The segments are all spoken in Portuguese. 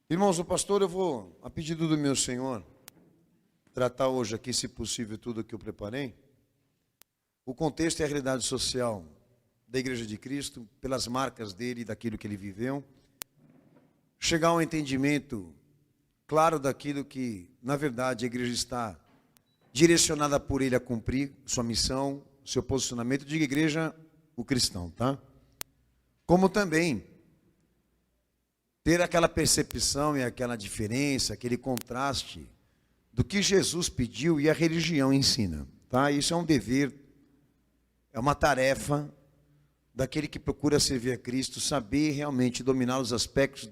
Irmãos, o pastor, eu vou, a pedido do meu Senhor, tratar hoje aqui, se possível, tudo o que eu preparei. O contexto é a realidade social da Igreja de Cristo, pelas marcas dele e daquilo que ele viveu. Chegar a um entendimento claro daquilo que, na verdade, a igreja está direcionada por ele a cumprir sua missão, seu posicionamento. Diga igreja, o cristão, tá? Como também ter aquela percepção e aquela diferença, aquele contraste do que Jesus pediu e a religião ensina, tá? Isso é um dever, é uma tarefa daquele que procura servir a Cristo, saber realmente dominar os aspectos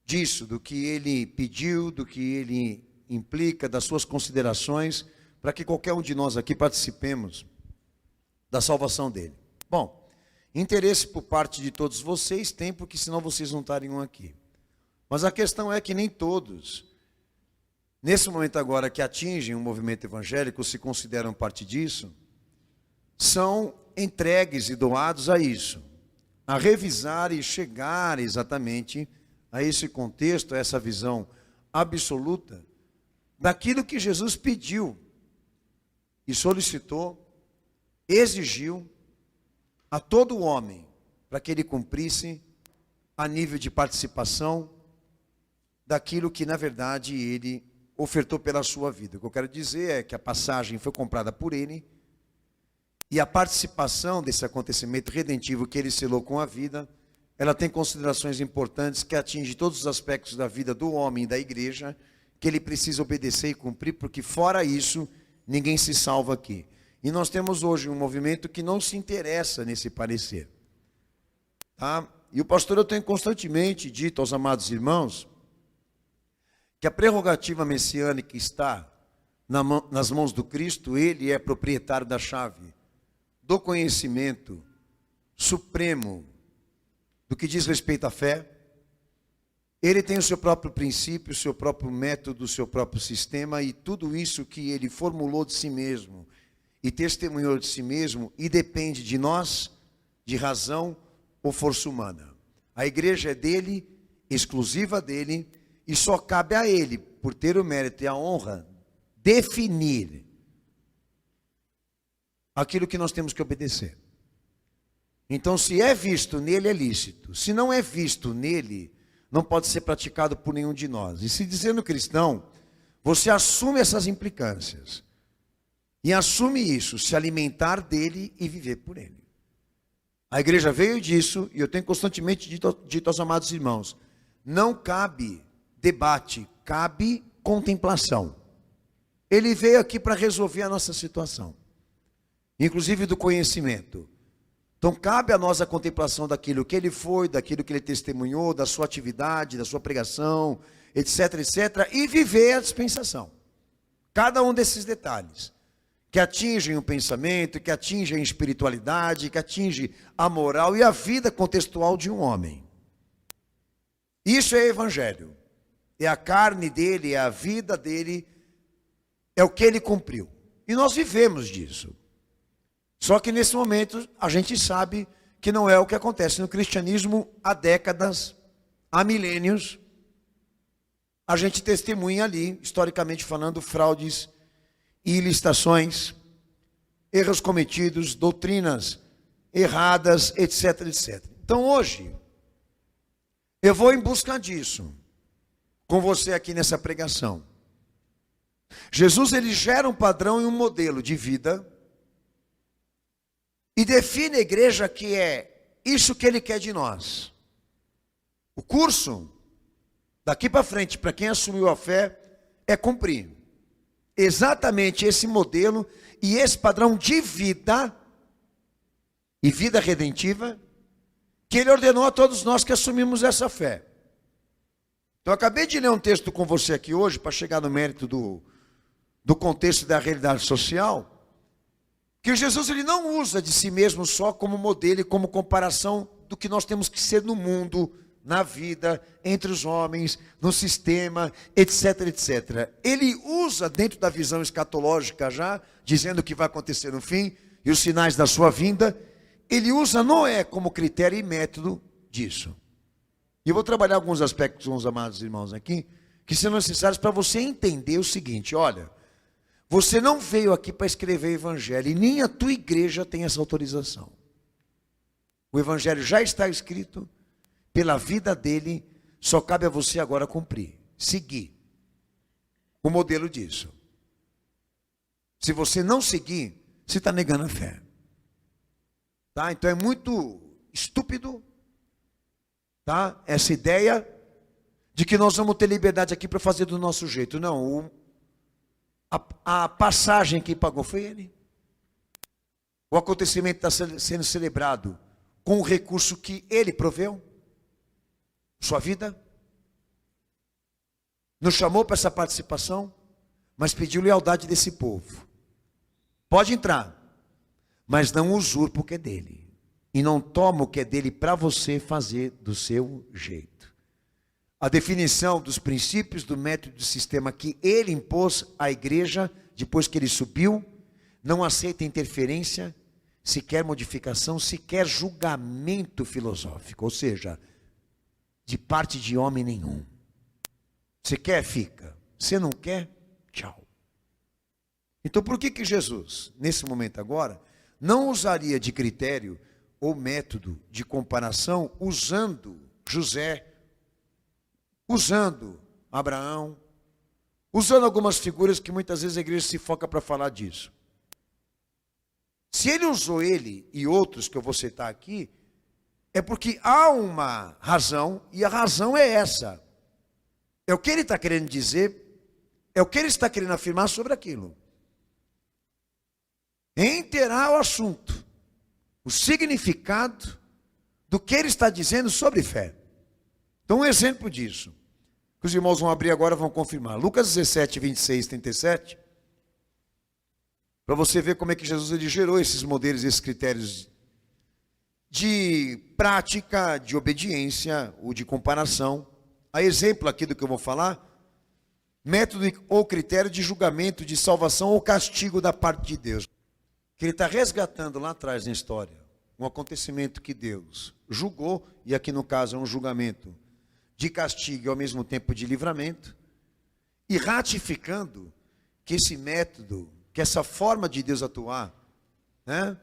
disso, do que ele pediu, do que ele implica, das suas considerações, para que qualquer um de nós aqui participemos da salvação dele. Bom, interesse por parte de todos vocês tem, porque senão vocês não estariam aqui. Mas a questão é que nem todos, nesse momento agora que atingem o movimento evangélico, se consideram parte disso, são entregues e doados a isso, a revisar e chegar exatamente a esse contexto, a essa visão absoluta daquilo que Jesus pediu e solicitou, exigiu a todo homem para que ele cumprisse a nível de participação daquilo que na verdade ele ofertou pela sua vida. O que eu quero dizer é que a passagem foi comprada por ele e a participação desse acontecimento redentivo que ele selou com a vida, ela tem considerações importantes que atingem todos os aspectos da vida do homem e da igreja, que ele precisa obedecer e cumprir, porque fora isso, ninguém se salva aqui. E nós temos hoje um movimento que não se interessa nesse parecer. Tá? E o pastor, eu tenho constantemente dito aos amados irmãos, que a prerrogativa messiânica está nas mãos do Cristo, ele é proprietário da chave do conhecimento supremo do que diz respeito à fé. Ele tem o seu próprio princípio, o seu próprio método, o seu próprio sistema, e tudo isso que ele formulou de si mesmo e testemunhou de si mesmo, e depende de nós, de razão ou força humana. A igreja é dele, exclusiva dele, e só cabe a ele, por ter o mérito e a honra, definir aquilo que nós temos que obedecer. Então, se é visto nele, é lícito. Se não é visto nele, não pode ser praticado por nenhum de nós. E se dizendo cristão, você assume essas implicâncias. E assume isso, se alimentar dele e viver por ele. A igreja veio disso, e eu tenho constantemente dito aos amados irmãos, não cabe debate, cabe contemplação. Ele veio aqui para resolver a nossa situação, inclusive do conhecimento. Então cabe a nós a contemplação daquilo que ele foi, daquilo que ele testemunhou, da sua atividade, da sua pregação, etc, etc, e viver a dispensação. Cada um desses detalhes, que atingem o pensamento, que atingem a espiritualidade, que atingem a moral e a vida contextual de um homem. Isso é evangelho. É a carne dele, é a vida dele, é o que ele cumpriu. E nós vivemos disso. Só que nesse momento a gente sabe que não é o que acontece no cristianismo há décadas, há milênios. A gente testemunha ali, historicamente falando, fraudes e ilicitações, erros cometidos, doutrinas erradas, etc, etc. Então hoje, eu vou em busca disso, com você aqui nessa pregação. Jesus, ele gera um padrão e um modelo de vida, e define a igreja que é isso que ele quer de nós. O curso, daqui para frente, para quem assumiu a fé, é cumprir exatamente esse modelo e esse padrão de vida, e vida redentiva, que ele ordenou a todos nós que assumimos essa fé. Então, eu acabei de ler um texto com você aqui hoje, para chegar no mérito do contexto da realidade social, que Jesus, ele não usa de si mesmo só como modelo e como comparação do que nós temos que ser no mundo, na vida, entre os homens, no sistema, etc, etc. Ele usa dentro da visão escatológica já, dizendo o que vai acontecer no fim e os sinais da sua vinda, ele usa Noé como critério e método disso. E eu vou trabalhar alguns aspectos com os amados irmãos aqui, que são necessários para você entender o seguinte: olha, você não veio aqui para escrever o evangelho, e nem a tua igreja tem essa autorização. O evangelho já está escrito, pela vida dele, só cabe a você agora cumprir, seguir o modelo disso. Se você não seguir, você está negando a fé. Tá? Então é muito estúpido, tá? Essa ideia de que nós vamos ter liberdade aqui para fazer do nosso jeito. Não, a passagem que pagou foi ele. O acontecimento está sendo celebrado com o recurso que ele proveu. Sua vida. Nos chamou para essa participação, mas pediu lealdade desse povo. Pode entrar, mas não usurpa o que é dele. E não toma o que é dele para você fazer do seu jeito. A definição dos princípios, do método, do sistema que ele impôs à igreja, depois que ele subiu, não aceita interferência, sequer modificação, sequer julgamento filosófico. Ou seja, de parte de homem nenhum. Você quer, fica. Você não quer, tchau. Então por que Jesus, nesse momento agora, não usaria de critério ou método de comparação usando José, usando Abraão, usando algumas figuras que muitas vezes a igreja se foca para falar disso? Se ele usou ele e outros que eu vou citar aqui, é porque há uma razão, e a razão é essa. É o que ele está querendo dizer, é o que ele está querendo afirmar sobre aquilo. Reiterar o assunto, o significado do que ele está dizendo sobre fé. Então, um exemplo disso, que os irmãos vão abrir agora, vão confirmar. Lucas 17, 26, 37. Para você ver como é que Jesus ele gerou esses modelos, esses critérios de prática, de obediência ou de comparação. A exemplo aqui do que eu vou falar, método ou critério de julgamento, de salvação ou castigo da parte de Deus. Que ele está resgatando lá atrás na história, um acontecimento que Deus julgou, e aqui no caso é um julgamento de castigo e ao mesmo tempo de livramento, e ratificando que esse método, que essa forma de Deus atuar, né,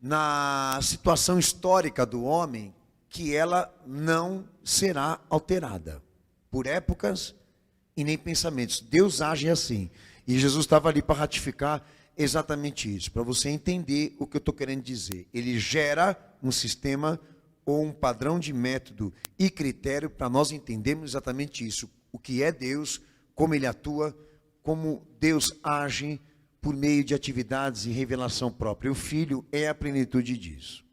na situação histórica do homem, que ela não será alterada por épocas e nem pensamentos. Deus age assim. E Jesus estava ali para ratificar exatamente isso, para você entender o que eu estou querendo dizer. Ele gera um sistema ou um padrão de método e critério para nós entendermos exatamente isso. O que é Deus, como Ele atua, como Deus age por meio de atividades e revelação própria. O Filho é a plenitude disso.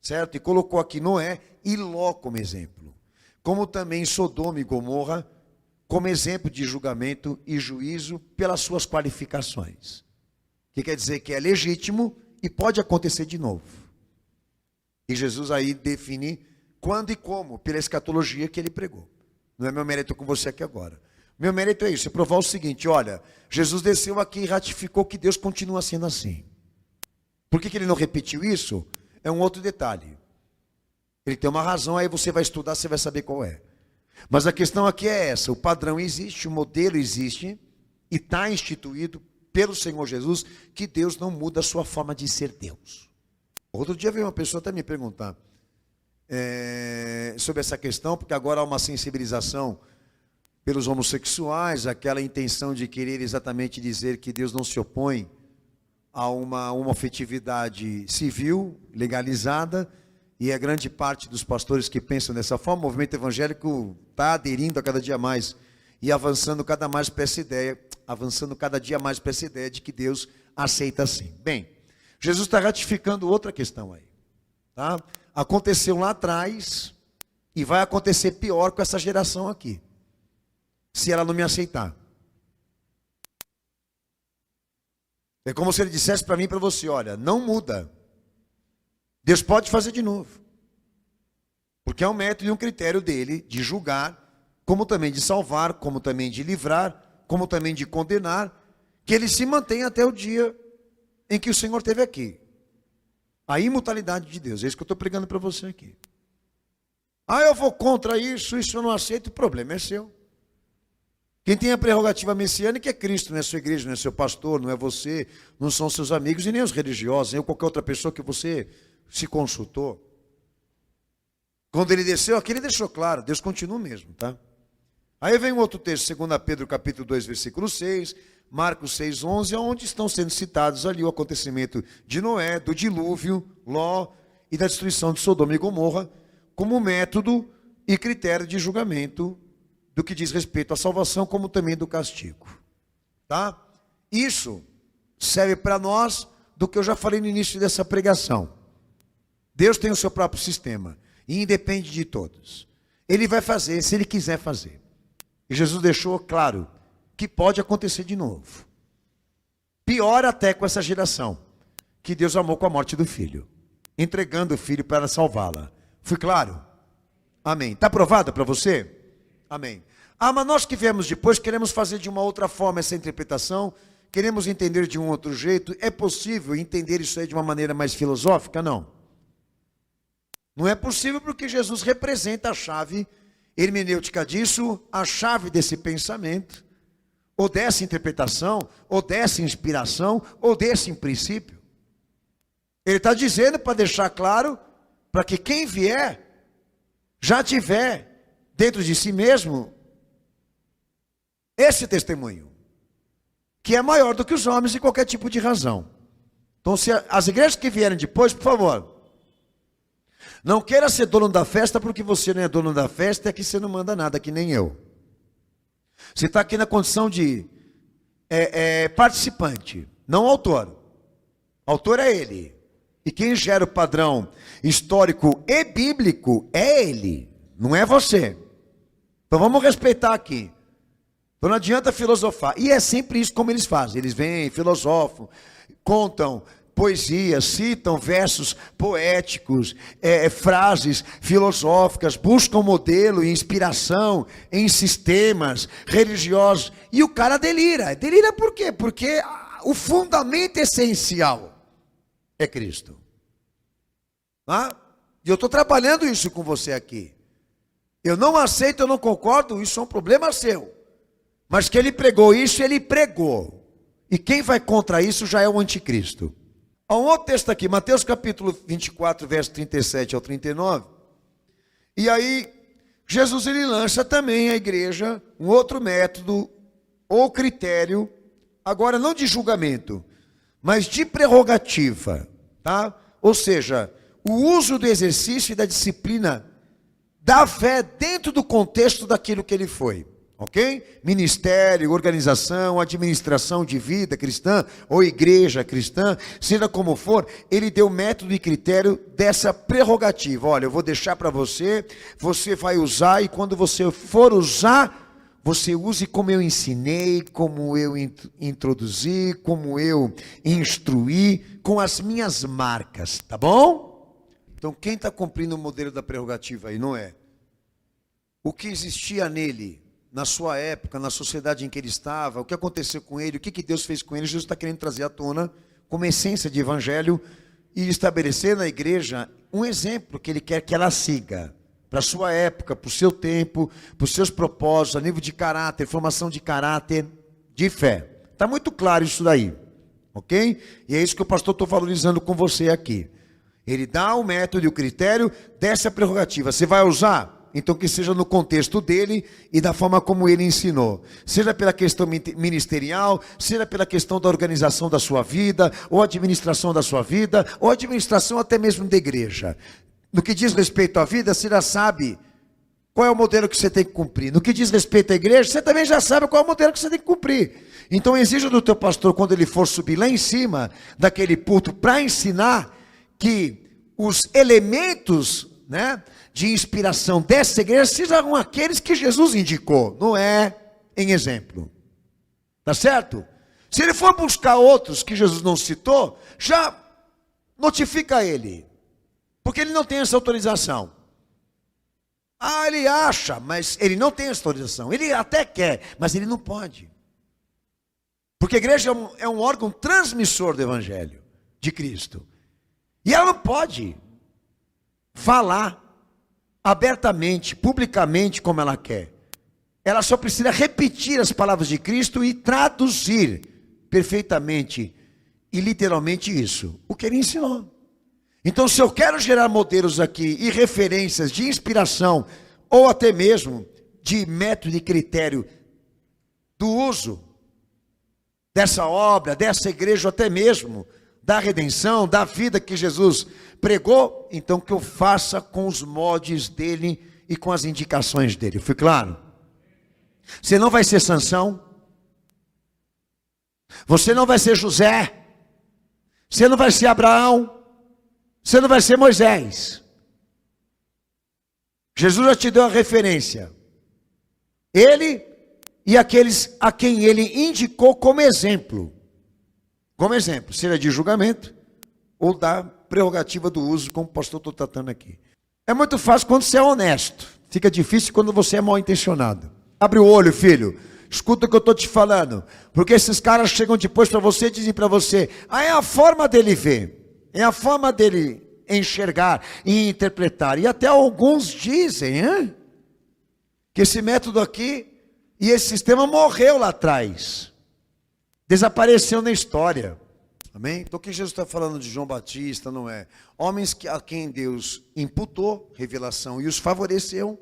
Certo? E colocou aqui Noé e Ló como exemplo. Como também Sodoma e Gomorra, como exemplo de julgamento e juízo pelas suas qualificações. Que quer dizer que é legítimo e pode acontecer de novo. E Jesus aí define quando e como, pela escatologia que ele pregou. Não é meu mérito com você aqui agora. Meu mérito é isso, é provar o seguinte: olha, Jesus desceu aqui e ratificou que Deus continua sendo assim. Por que ele não repetiu isso? É um outro detalhe. Ele tem uma razão, aí você vai estudar, você vai saber qual é. Mas a questão aqui é essa: o padrão existe, o modelo existe, e está instituído pelo Senhor Jesus, que Deus não muda a sua forma de ser Deus. Outro dia veio uma pessoa até me perguntar sobre essa questão, porque agora há uma sensibilização pelos homossexuais, aquela intenção de querer exatamente dizer que Deus não se opõe a uma afetividade civil, legalizada, e a grande parte dos pastores que pensam dessa forma, o movimento evangélico está aderindo a cada dia mais e avançando cada dia mais para essa ideia de que Deus aceita assim. Bem, Jesus está ratificando outra questão aí. Tá? Aconteceu lá atrás e vai acontecer pior com essa geração aqui, se ela não me aceitar. É como se ele dissesse para mim e para você: olha, não muda. Deus pode fazer de novo. Porque é um método e um critério dele de julgar, como também de salvar, como também de livrar, como também de condenar, que ele se mantém até o dia em que o Senhor esteve aqui. A imutabilidade de Deus. É isso que eu estou pregando para você aqui. Ah, eu vou contra isso eu não aceito, o problema é seu. Quem tem a prerrogativa messiânica é Cristo, não é sua igreja, não é seu pastor, não é você, não são seus amigos e nem os religiosos, nem qualquer outra pessoa que você se consultou. Quando ele desceu aqui, ele deixou claro, Deus continua mesmo, tá? Aí vem um outro texto, 2 Pedro capítulo 2, versículo 6, Marcos 6, 11, onde estão sendo citados ali o acontecimento de Noé, do dilúvio, Ló e da destruição de Sodoma e Gomorra, como método e critério de julgamento do que diz respeito à salvação, como também do castigo. Tá? Isso serve para nós do que eu já falei no início dessa pregação. Deus tem o seu próprio sistema e independe de todos. Ele vai fazer se ele quiser fazer. E Jesus deixou claro que pode acontecer de novo. Pior até com essa geração, que Deus amou com a morte do filho, entregando o filho para salvá-la. Fui claro? Amém. Está aprovado para você? Amém. Ah, mas nós que viemos depois queremos fazer de uma outra forma essa interpretação, queremos entender de um outro jeito. É possível entender isso aí de uma maneira mais filosófica? Não. Não é possível porque Jesus representa a chave hermenêutica disso, a chave desse pensamento, ou dessa interpretação, ou dessa inspiração, ou desse princípio. Ele está dizendo para deixar claro, para que quem vier, já tiver dentro de si mesmo, esse testemunho, que é maior do que os homens em qualquer tipo de razão. Então, se as igrejas que vierem depois, por favor, não queira ser dono da festa, porque você não é dono da festa, e aqui você não manda nada, que nem eu. Você está aqui na condição de participante, não autor. Autor é ele. E quem gera o padrão histórico e bíblico é ele, não é você. Então vamos respeitar aqui. Então não adianta filosofar. E é sempre isso como eles fazem. Eles vêm, filosofam, contam poesias, citam versos poéticos, frases filosóficas, buscam modelo e inspiração em sistemas religiosos. E o cara delira. Delira por quê? Porque o fundamento essencial é Cristo. E eu estou trabalhando isso com você aqui. Eu não aceito, eu não concordo, isso é um problema seu. Mas que ele pregou isso, ele pregou. E quem vai contra isso já é o anticristo. Há um outro texto aqui, Mateus capítulo 24, verso 37 ao 39. E aí, Jesus ele lança também à igreja um outro método ou critério, agora não de julgamento, mas de prerrogativa, tá? Ou seja, o uso do exercício e da disciplina da fé dentro do contexto daquilo que ele foi, ok? Ministério, organização, administração de vida cristã ou igreja cristã, seja como for, ele deu método e critério dessa prerrogativa. Olha, eu vou deixar para você, você vai usar e quando você for usar, você use como eu ensinei, como eu introduzi, como eu instruí, com as minhas marcas, tá bom? Então quem está cumprindo o modelo da prerrogativa aí, não é? O que existia nele, na sua época, na sociedade em que ele estava, o que aconteceu com ele, o que Deus fez com ele, Jesus está querendo trazer à tona, como essência de evangelho, e estabelecer na igreja um exemplo que ele quer que ela siga, para a sua época, para o seu tempo, para os seus propósitos, a nível de caráter, formação de caráter, de fé. Está muito claro isso daí, ok? E é isso que o pastor está valorizando com você aqui. Ele dá o método e o critério dessa prerrogativa. Você vai usar? Então que seja no contexto dele e da forma como ele ensinou. Seja pela questão ministerial, seja pela questão da organização da sua vida, ou administração da sua vida, ou administração até mesmo da igreja. No que diz respeito à vida, você já sabe qual é o modelo que você tem que cumprir. No que diz respeito à igreja, você também já sabe qual é o modelo que você tem que cumprir. Então exija do teu pastor, quando ele for subir lá em cima daquele púlpito para ensinar, que os elementos, né, de inspiração dessa igreja sejam aqueles que Jesus indicou, não é em exemplo. Tá certo? Se ele for buscar outros que Jesus não citou, já notifica ele. Porque ele não tem essa autorização. Ah, ele acha, mas ele não tem essa autorização. Ele até quer, mas ele não pode. Porque a igreja é um órgão transmissor do evangelho de Cristo. E ela não pode falar abertamente, publicamente, como ela quer. Ela só precisa repetir as palavras de Cristo e traduzir perfeitamente e literalmente isso, o que ele ensinou. Então, se eu quero gerar modelos aqui e referências de inspiração, ou até mesmo de método e critério do uso dessa obra, dessa igreja, ou até mesmo da redenção, da vida que Jesus pregou, então que eu faça com os moldes dele e com as indicações dele. Foi claro? Você não vai ser Sansão, você não vai ser José, você não vai ser Abraão, você não vai ser Moisés. Jesus já te deu a referência. Ele e aqueles a quem ele indicou como exemplo. Como exemplo, seja de julgamento ou da prerrogativa do uso, como o pastor estou tratando aqui. É muito fácil quando você é honesto. Fica difícil quando você é mal intencionado. Abre o olho, filho. Escuta o que eu estou te falando. Porque esses caras chegam depois para você e dizem para você: é a forma dele ver. É a forma dele enxergar e interpretar. E até alguns dizem que esse método aqui e esse sistema morreu lá atrás. Desapareceu na história. Amém? Então o que Jesus está falando de João Batista não é homens a quem Deus imputou revelação e os favoreceu,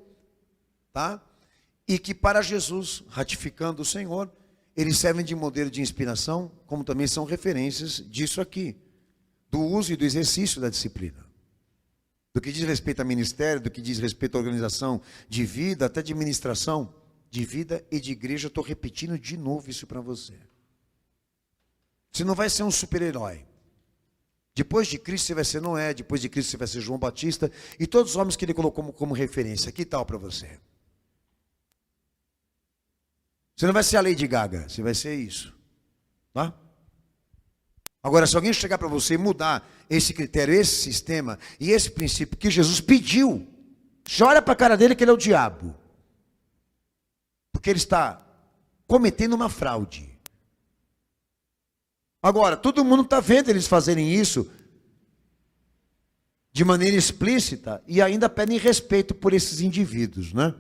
tá? E que para Jesus, ratificando o Senhor, eles servem de modelo de inspiração, como também são referências disso aqui, do uso e do exercício da disciplina. Do que diz respeito a ministério, do que diz respeito à organização de vida, até de administração de vida e de igreja. Estou repetindo de novo isso para você. Você não vai ser um super-herói. Depois de Cristo você vai ser Noé, depois de Cristo você vai ser João Batista e todos os homens que ele colocou como referência. Que tal para você? Você não vai ser a Lady Gaga, você vai ser isso. Tá? Agora, se alguém chegar para você e mudar esse critério, esse sistema e esse princípio que Jesus pediu, você olha para a cara dele que ele é o diabo. Porque ele está cometendo uma fraude. Agora, todo mundo está vendo eles fazerem isso de maneira explícita e ainda pedem respeito por esses indivíduos, né?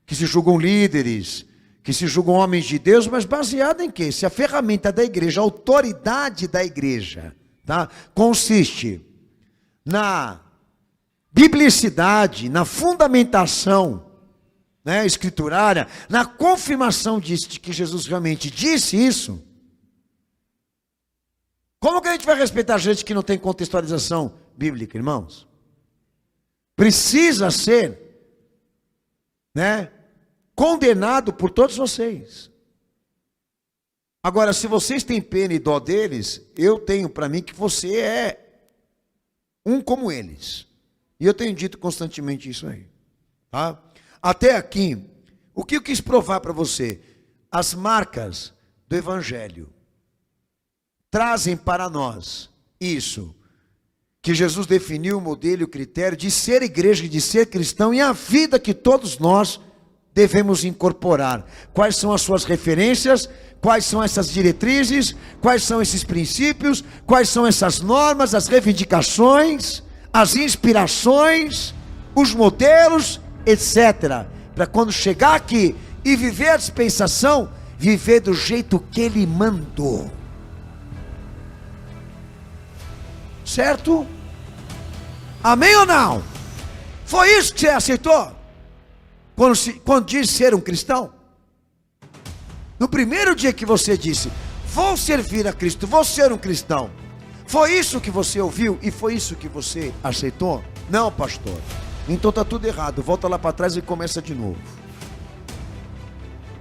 Que se julgam líderes, que se julgam homens de Deus, mas baseado em quê? Se a ferramenta da igreja, a autoridade da igreja, tá? Consiste na biblicidade, na fundamentação, né, escriturária, na confirmação de que Jesus realmente disse isso. Como que a gente vai respeitar gente que não tem contextualização bíblica, irmãos? Precisa ser, né, condenado por todos vocês. Agora, se vocês têm pena e dó deles, eu tenho para mim que você é um como eles. E eu tenho dito constantemente isso aí. Tá? Até aqui, o que eu quis provar para você? As marcas do Evangelho trazem para nós isso, que Jesus definiu o modelo e o critério de ser igreja, de ser cristão, e a vida que todos nós devemos incorporar. Quais são as suas referências? Quais são essas diretrizes? Quais são esses princípios? Quais são essas normas, as reivindicações, as inspirações, os modelos, etc. Para quando chegar aqui e viver a dispensação, viver do jeito que ele mandou. Certo? Amém ou não? Foi isso que você aceitou? Quando diz ser um cristão? No primeiro dia que você disse: vou servir a Cristo, vou ser um cristão, foi isso que você ouviu e foi isso que você aceitou? Não, pastor. Então está tudo errado. Volta lá para trás e começa de novo.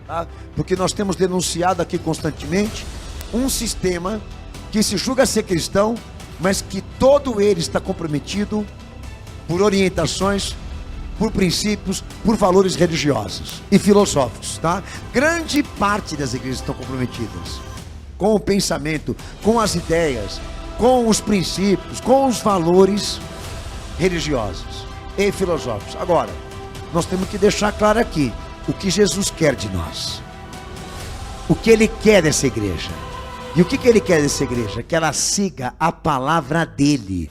Tá? Porque nós temos denunciado aqui constantemente um sistema que se julga ser cristão, mas que todo ele está comprometido por orientações, por princípios, por valores religiosos e filosóficos, tá? Grande parte das igrejas estão comprometidas com o pensamento, com as ideias, com os princípios, com os valores religiosos e filosóficos. Agora, nós temos que deixar claro aqui o que Jesus quer de nós, o que ele quer dessa igreja. E o que ele quer dessa igreja? Que ela siga a palavra dele.